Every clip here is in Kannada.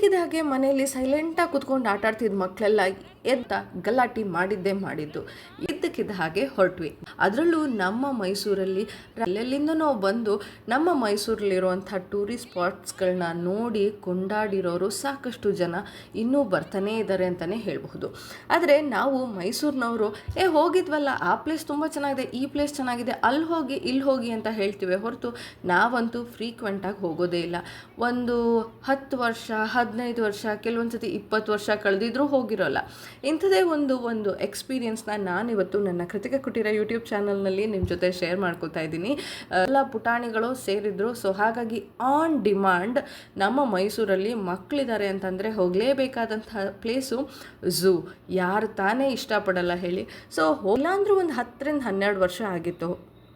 ಇದ್ದಕ್ಕಿದ್ದ ಹಾಗೆ ಮನೆಯಲ್ಲಿ ಸೈಲೆಂಟಾಗಿ ಕುತ್ಕೊಂಡು ಆಟ ಆಡ್ತಿದ್ದ ಮಕ್ಕಳೆಲ್ಲ ಎದ್ದ ಗಲಾಟೆ ಮಾಡಿದ್ದು. ಇದ್ದಕ್ಕಿದ್ದ ಹಾಗೆ ಹೊರಟ್ವಿ. ಅದರಲ್ಲೂ ನಮ್ಮ ಮೈಸೂರಲ್ಲಿ ಅಲ್ಲೆಲ್ಲಿಂದನೋ ಬಂದು ನಮ್ಮ ಮೈಸೂರಲ್ಲಿರುವಂಥ ಟೂರಿಸ್ಟ್ ಸ್ಪಾಟ್ಸ್ಗಳನ್ನ ನೋಡಿ ಕೊಂಡಾಡಿರೋರು ಸಾಕಷ್ಟು ಜನ ಇನ್ನೂ ಬರ್ತಾನೇ ಇದ್ದಾರೆ ಅಂತಲೇ ಹೇಳಬಹುದು. ಆದರೆ ನಾವು ಮೈಸೂರಿನವರು ಹೋಗಿದ್ವಲ್ಲ, ಆ ಪ್ಲೇಸ್ ತುಂಬ ಚೆನ್ನಾಗಿದೆ, ಈ ಪ್ಲೇಸ್ ಚೆನ್ನಾಗಿದೆ, ಅಲ್ಲಿ ಹೋಗಿ ಇಲ್ಲಿ ಹೋಗಿ ಅಂತ ಹೇಳ್ತೀವಿ ಹೊರತು ನಾವಂತೂ ಫ್ರೀಕ್ವೆಂಟಾಗಿ ಹೋಗೋದೇ ಇಲ್ಲ. ಒಂದು 10 ವರ್ಷ 15 ವರ್ಷ ಕೆಲವೊಂದು ಸತಿ 20 ವರ್ಷ ಕಳೆದಿದ್ರೂ ಹೋಗಿರೋಲ್ಲ. ಇಂಥದೇ ಒಂದು ಎಕ್ಸ್ಪೀರಿಯನ್ಸ್ನ ನಾನಿವತ್ತು ನನ್ನ ಕೃತಿಕ ಕುಟೀರ ಯೂಟ್ಯೂಬ್ ಚಾನಲ್ನಲ್ಲಿ ನಿಮ್ಮ ಜೊತೆ ಶೇರ್ ಮಾಡ್ಕೋತಾ ಇದ್ದೀನಿ. ಎಲ್ಲ ಪುಟಾಣಿಗಳು ಸೇರಿದ್ರು. ಸೊ ಹಾಗಾಗಿ ಆನ್ ಡಿಮಾಂಡ್ ನಮ್ಮ ಮೈಸೂರಲ್ಲಿ ಮಕ್ಕಳಿದ್ದಾರೆ ಅಂತಂದರೆ ಹೋಗಲೇಬೇಕಾದಂಥ ಪ್ಲೇಸು ಝೂ. ಯಾರು ತಾನೇ ಇಷ್ಟಪಡಲ್ಲ ಹೇಳಿ. ಸೊ ಇಲ್ಲಾಂದ್ರೂ ಒಂದು 10ರಿಂದ 12 ವರ್ಷ ಆಗಿತ್ತು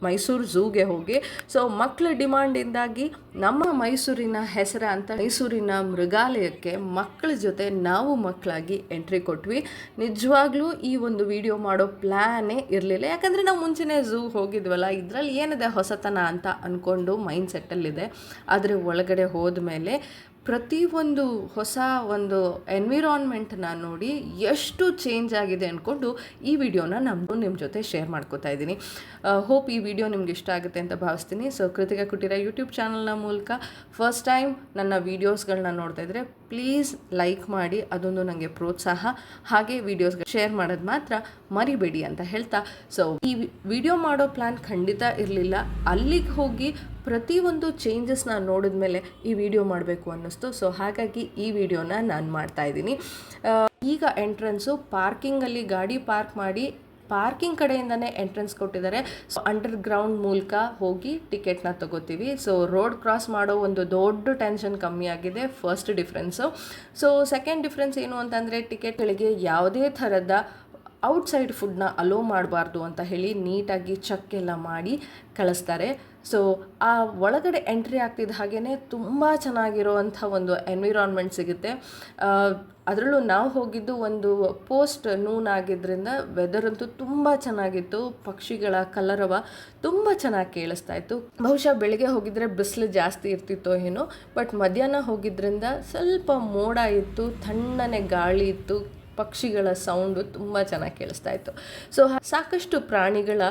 ಮೈಸೂರು ಝೂಗೆ ಹೋಗಿ. ಸೊ ಮಕ್ಕಳ ಡಿಮಾಂಡಿಂದಾಗಿ ನಮ್ಮ ಮೈಸೂರಿನ ಹೆಸರ ಅಂತ ಮೈಸೂರಿನ ಮೃಗಾಲಯಕ್ಕೆ ಮಕ್ಕಳ ಜೊತೆ ನಾವು ಮಕ್ಕಳಾಗಿ ಎಂಟ್ರಿ ಕೊಟ್ವಿ. ನಿಜವಾಗ್ಲೂ ಈ ಒಂದು ವಿಡಿಯೋ ಮಾಡೋ ಪ್ಲ್ಯಾನೇ ಇರಲಿಲ್ಲ, ಯಾಕಂದರೆ ನಾವು ಮುಂಚೆನೇ ಝೂ ಹೋಗಿದ್ವಲ್ಲ, ಇದರಲ್ಲಿ ಏನಿದೆ ಹೊಸತನ ಅಂತ ಅಂದ್ಕೊಂಡು ಮೈಂಡ್ ಸೆಟ್ಟಲ್ಲಿದೆ. ಆದರೆ ಒಳಗಡೆ ಹೋದ್ಮೇಲೆ ಪ್ರತಿಯೊಂದು ಹೊಸ ಒಂದು ಎನ್ವಿರಾನ್ಮೆಂಟನ್ನ ನೋಡಿ ಎಷ್ಟು ಚೇಂಜ್ ಆಗಿದೆ ಅಂದ್ಕೊಂಡು ಈ ವಿಡಿಯೋನ ನಿಮ್ಮ ಜೊತೆ ಶೇರ್ ಮಾಡ್ಕೋತಾ ಇದ್ದೀನಿ. ಹೋಪ್ ಈ ವಿಡಿಯೋ ನಿಮ್ಗೆ ಇಷ್ಟ ಆಗುತ್ತೆ ಅಂತ ಭಾವಿಸ್ತೀನಿ. ಸೊ ಕೃತಿಕ ಕುಟೀರ ಯೂಟ್ಯೂಬ್ ಚಾನಲ್ನ ಮೂಲಕ ಫಸ್ಟ್ ಟೈಮ್ ನನ್ನ ವೀಡಿಯೋಸ್ಗಳನ್ನ ನೋಡ್ತಾ ಇದ್ದರೆ ಪ್ಲೀಸ್ ಲೈಕ್ ಮಾಡಿ, ಅದೊಂದು ನನಗೆ ಪ್ರೋತ್ಸಾಹ. ಹಾಗೆ ವೀಡಿಯೋಸ್ಗಳು ಶೇರ್ ಮಾಡೋದು ಮಾತ್ರ ಮರಿಬೇಡಿ ಅಂತ ಹೇಳ್ತಾ, ಸೊ ಈ ವಿಡಿಯೋ ಮಾಡೋ ಪ್ಲ್ಯಾನ್ ಖಂಡಿತ ಇರಲಿಲ್ಲ. ಅಲ್ಲಿಗೆ ಹೋಗಿ ಪ್ರತಿಯೊಂದು ಚೇಂಜಸ್ನ ನೋಡಿದ ಮೇಲೆ ಈ ವಿಡಿಯೋ ಮಾಡಬೇಕು ಅನ್ನಿಸ್ತು. ಸೊ ಹಾಗಾಗಿ ಈ ವಿಡಿಯೋನ ನಾನು ಮಾಡ್ತಾಯಿದ್ದೀನಿ. ಈಗ ಎಂಟ್ರೆನ್ಸು ಪಾರ್ಕಿಂಗಲ್ಲಿ ಗಾಡಿ ಪಾರ್ಕ್ ಮಾಡಿ ಪಾರ್ಕಿಂಗ್ ಕಡೆಯಿಂದನೇ ಎಂಟ್ರೆನ್ಸ್ ಕೊಟ್ಟಿದ್ದಾರೆ. ಸೊ ಅಂಡರ್ಗ್ರೌಂಡ್ ಮೂಲಕ ಹೋಗಿ ಟಿಕೆಟ್ನ ತಗೋತೀವಿ. ಸೊ ರೋಡ್ ಕ್ರಾಸ್ ಮಾಡೋ ಒಂದು ದೊಡ್ಡ ಟೆನ್ಷನ್ ಕಮ್ಮಿ ಆಗಿದೆ, first difference. So second difference ಏನು ಅಂತಂದರೆ ಟಿಕೆಟ್ಗಳಿಗೆ ಯಾವುದೇ ಥರದ ಔಟ್ಸೈಡ್ ಫುಡ್ನ ಅಲೋ ಮಾಡಬಾರ್ದು ಅಂತ ಹೇಳಿ ನೀಟಾಗಿ ಚೆಕ್ ಎಲ್ಲ ಮಾಡಿ ಕಳಿಸ್ತಾರೆ. ಸೊ ಆ ಒಳಗಡೆ ಎಂಟ್ರಿ ಆಗ್ತಿದ್ದ ಹಾಗೇ ತುಂಬ ಚೆನ್ನಾಗಿರೋವಂಥ ಒಂದು ಎನ್ವಿರಾನ್ಮೆಂಟ್ ಸಿಗುತ್ತೆ. ಅದರಲ್ಲೂ ನಾವು ಹೋಗಿದ್ದು ಒಂದು ಪೋಸ್ಟ್ ನೂನ್ ಆಗಿದ್ದರಿಂದ ವೆದರ್ ಅಂತೂ ತುಂಬ ಚೆನ್ನಾಗಿತ್ತು. ಪಕ್ಷಿಗಳ ಕಲರವ ತುಂಬ ಚೆನ್ನಾಗಿ ಕೇಳಿಸ್ತಾ ಇತ್ತು. ಬಹುಶಃ ಬೆಳಿಗ್ಗೆ ಹೋಗಿದ್ರೆ ಬಿಸಿಲು ಜಾಸ್ತಿ ಇರ್ತಿತ್ತೋ ಏನೋ, ಬಟ್ ಮಧ್ಯಾಹ್ನ ಹೋಗಿದ್ರಿಂದ ಸ್ವಲ್ಪ ಮೋಡ ಇತ್ತು, ತಣ್ಣನೆ ಗಾಳಿ ಇತ್ತು, ಪಕ್ಷಿಗಳ ಸೌಂಡು ತುಂಬ ಚೆನ್ನಾಗಿ ಕೇಳಿಸ್ತಾ ಇತ್ತು. ಸೊ ಸಾಕಷ್ಟು ಪ್ರಾಣಿಗಳ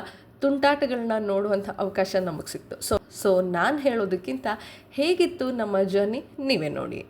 ತುಂಟಾಟಗಳನ್ನ ನೋಡುವಂಥ ಅವಕಾಶ ನಮಗೆ ಸಿಕ್ತು. ಸೊ ನಾನು ಹೇಳೋದಕ್ಕಿಂತ ಹೇಗಿತ್ತು ನಮ್ಮ ಜರ್ನಿ ನೀವೇ ನೋಡಿ.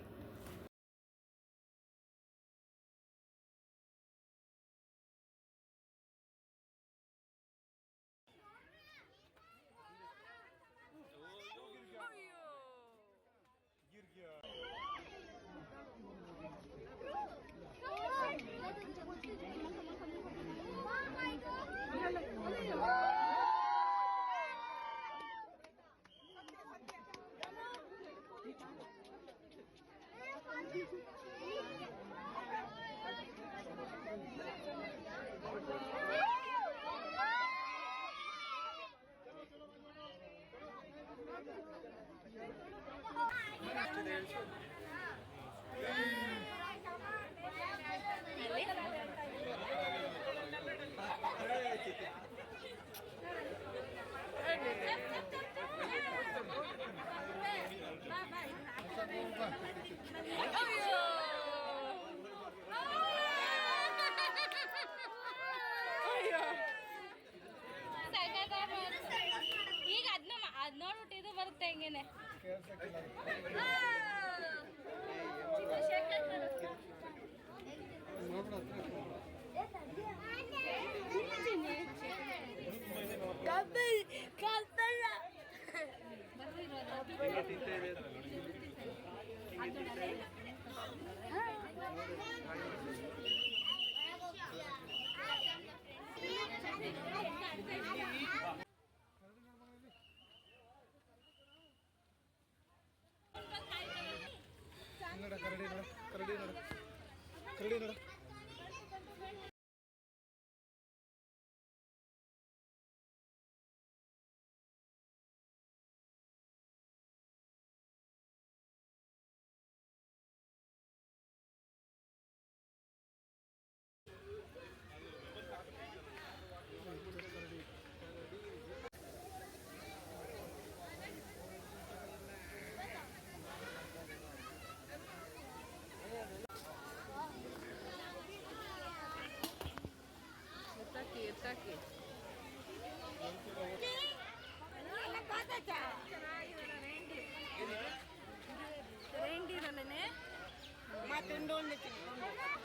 ಈಗ ಅದ್ ನೋಡ್ಬಿಟ್ಟು ಇದು ಬರುತ್ತೆ ಹೆಂಗೇನೆ. ಕರಡಿ ನೋಡ.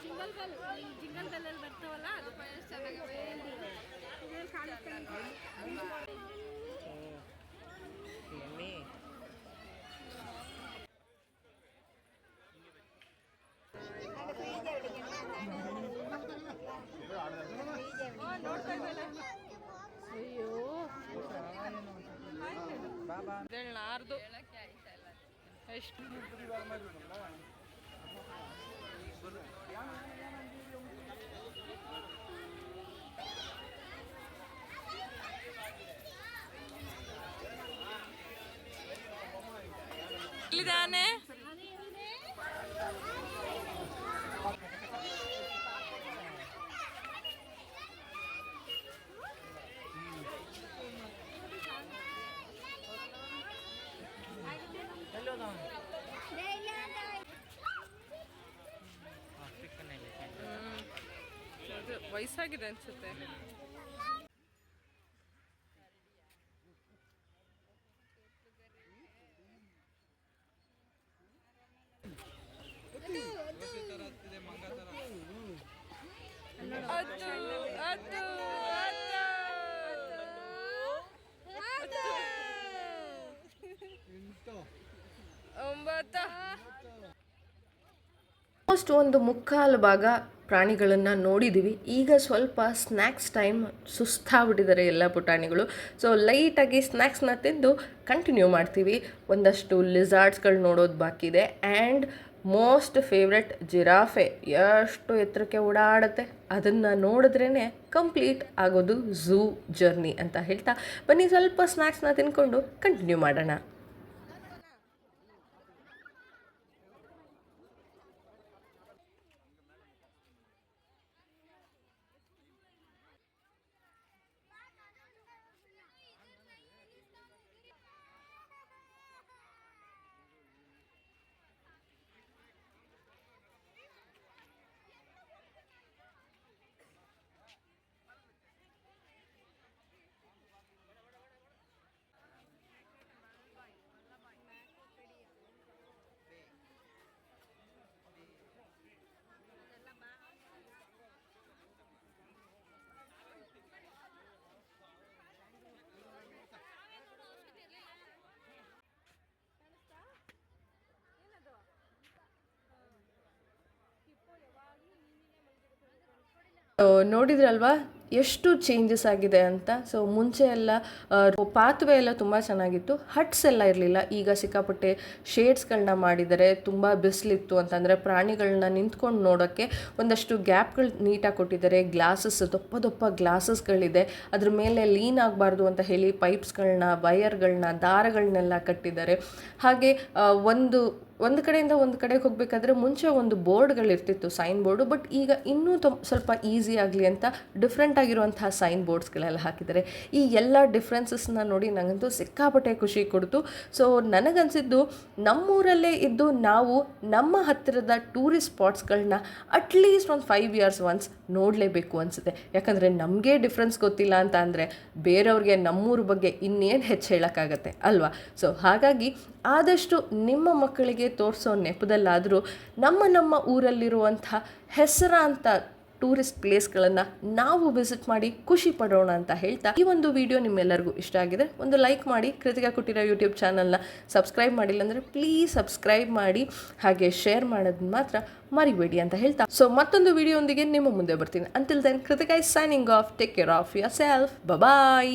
ಜಿಂಗಲ್ ಬೆಲ್ ಅಲ್ಲಿ ಬರ್ತಾವಲ್ಲ ಅದು ಚೆನ್ನಾಗವೆ ಅಯ್ಯೋ ನಾರ್ದು ಎಷ್ಟು ಇಲ್ಲಿದಾನೆ ವಯಸ್ಸಾಗಿದೆ ಅನ್ಸುತ್ತೆ. ಆಲ್ಮೋಸ್ಟ್ ಒಂದು ಮುಕ್ಕಾಲು ಭಾಗ ಪ್ರಾಣಿಗಳನ್ನು ನೋಡಿದ್ದೀವಿ. ಈಗ ಸ್ವಲ್ಪ ಸ್ನ್ಯಾಕ್ಸ್ ಟೈಮ್, ಸುಸ್ತಾಗ್ಬಿಟ್ಟಿದ್ದಾರೆ ಎಲ್ಲ ಪುಟಾಣಿಗಳು. ಸೊ ಲೈಟಾಗಿ ಸ್ನ್ಯಾಕ್ಸ್ನ ತಿಂದು ಕಂಟಿನ್ಯೂ ಮಾಡ್ತೀವಿ. ಒಂದಷ್ಟು ಲಿಸಾರ್ಡ್ಸ್ಗಳು ನೋಡೋದು ಬಾಕಿ ಇದೆ. ಆ್ಯಂಡ್ ಮೋಸ್ಟ್ ಫೇವ್ರೆಟ್ ಜಿರಾಫೆ ಎಷ್ಟು ಎತ್ತರಕ್ಕೆ ಓಡಾಡುತ್ತೆ, ಅದನ್ನು ನೋಡಿದ್ರೇ ಕಂಪ್ಲೀಟ್ ಆಗೋದು ಝೂ ಜರ್ನಿ ಅಂತ ಹೇಳ್ತಾ ಬನ್ನಿ ಸ್ವಲ್ಪ ಸ್ನ್ಯಾಕ್ಸ್ನ ತಿನ್ಕೊಂಡು ಕಂಟಿನ್ಯೂ ಮಾಡೋಣ. ನೋಡಿದ್ರಲ್ವಾ ಎಷ್ಟು ಚೇಂಜಸ್ ಆಗಿದೆ ಅಂತ. ಸೊ ಮುಂಚೆ ಎಲ್ಲ ಪಾತ್ವೇ ಎಲ್ಲ ತುಂಬ ಚೆನ್ನಾಗಿತ್ತು, ಹಟ್ಸ್ ಎಲ್ಲ ಇರಲಿಲ್ಲ. ಈಗ ಸಿಕ್ಕಾಪಟ್ಟೆ ಶೇಡ್ಸ್ಗಳನ್ನ ಮಾಡಿದ್ದಾರೆ. ತುಂಬ ಬಿಸಿಲಿತ್ತು ಅಂತಂದರೆ ಪ್ರಾಣಿಗಳನ್ನ ನಿಂತ್ಕೊಂಡು ನೋಡೋಕ್ಕೆ ಒಂದಷ್ಟು ಗ್ಯಾಪ್ಗಳು ನೀಟಾಗಿ ಕೊಟ್ಟಿದ್ದಾರೆ. ಗ್ಲಾಸಸ್, ದಪ್ಪ ದಪ್ಪ ಗ್ಲಾಸಸ್ಗಳಿದೆ. ಅದ್ರ ಮೇಲೆ ಲೀನ್ ಆಗಬಾರ್ದು ಅಂತ ಹೇಳಿ ಪೈಪ್ಸ್ಗಳನ್ನ, ವಯರ್ಗಳನ್ನ, ದಾರಗಳನ್ನೆಲ್ಲ ಕಟ್ಟಿದ್ದಾರೆ. ಹಾಗೆ ಒಂದು ಕಡೆಯಿಂದ ಒಂದು ಕಡೆಗೆ ಹೋಗಬೇಕಾದ್ರೆ ಮುಂಚೆ ಒಂದು ಬೋರ್ಡ್ಗಳಿರ್ತಿತ್ತು, ಸೈನ್ ಬೋರ್ಡು. ಬಟ್ ಈಗ ಇನ್ನೂ ಸ್ವಲ್ಪ ಈಸಿ ಆಗಲಿ ಅಂತ ಡಿಫ್ರೆಂಟ್ ಆಗಿರುವಂತಹ ಸೈನ್ ಬೋರ್ಡ್ಸ್ಗಳೆಲ್ಲ ಹಾಕಿದ್ದಾರೆ. ಈ ಎಲ್ಲ ಡಿಫ್ರೆನ್ಸಸ್ನ ನೋಡಿ ನನಗಂತೂ ಸಿಕ್ಕಾಪಟ್ಟೆ ಖುಷಿ ಕೊಡ್ತು. ಸೊ ನನಗನ್ಸಿದ್ದು ನಮ್ಮೂರಲ್ಲೇ ಇದ್ದು ನಾವು ನಮ್ಮ ಹತ್ತಿರದ ಟೂರಿಸ್ಟ್ ಸ್ಪಾಟ್ಸ್ಗಳನ್ನ ಅಟ್ಲೀಸ್ಟ್ ಒಂದು 5 years ಒನ್ಸ್ ನೋಡಲೇಬೇಕು ಅನಿಸುತ್ತೆ. ಯಾಕಂದರೆ ನಮಗೆ ಡಿಫ್ರೆನ್ಸ್ ಗೊತ್ತಿಲ್ಲ ಅಂತ ಅಂದರೆ ಬೇರೆಯವ್ರಿಗೆ ನಮ್ಮೂರ ಬಗ್ಗೆ ಇನ್ನೇನು ಹೆಚ್ಚು ಹೇಳೋಕ್ಕಾಗತ್ತೆ ಅಲ್ವಾ. ಸೊ ಹಾಗಾಗಿ ಆದಷ್ಟು ನಿಮ್ಮ ಮಕ್ಕಳಿಗೆ ತೋರಿಸೋ ನೆಪದಲ್ಲಾದರೂ ನಮ್ಮ ಊರಲ್ಲಿರುವಂಥ ಹೆಸರಾಂತ ಟೂರಿಸ್ಟ್ ಪ್ಲೇಸ್ಗಳನ್ನು ನಾವು ವಿಸಿಟ್ ಮಾಡಿ ಖುಷಿ ಪಡೋಣ ಅಂತ ಹೇಳ್ತಾ ಈ ಒಂದು ವಿಡಿಯೋ ನಿಮ್ಮೆಲ್ಲರಿಗೂ ಇಷ್ಟ ಆಗಿದೆ ಒಂದು ಲೈಕ್ ಮಾಡಿ. ಕೃತಿಕಾ ಕುಟೀರ ಯೂಟ್ಯೂಬ್ ಚಾನಲ್ನ ಸಬ್ಸ್ಕ್ರೈಬ್ ಮಾಡಿಲ್ಲ ಅಂದರೆ ಪ್ಲೀಸ್ ಸಬ್ಸ್ಕ್ರೈಬ್ ಮಾಡಿ, ಹಾಗೆ ಶೇರ್ ಮಾಡೋದನ್ನ ಮಾತ್ರ ಮರಿಬೇಡಿ ಅಂತ ಹೇಳ್ತಾ ಸೊ ಮತ್ತೊಂದು ವಿಡಿಯೋ ಒಂದಿಗೆ ನಿಮ್ಮ ಮುಂದೆ ಬರ್ತೀನಿ. Until then Kritika is signing off. Take care of yourself. Bye.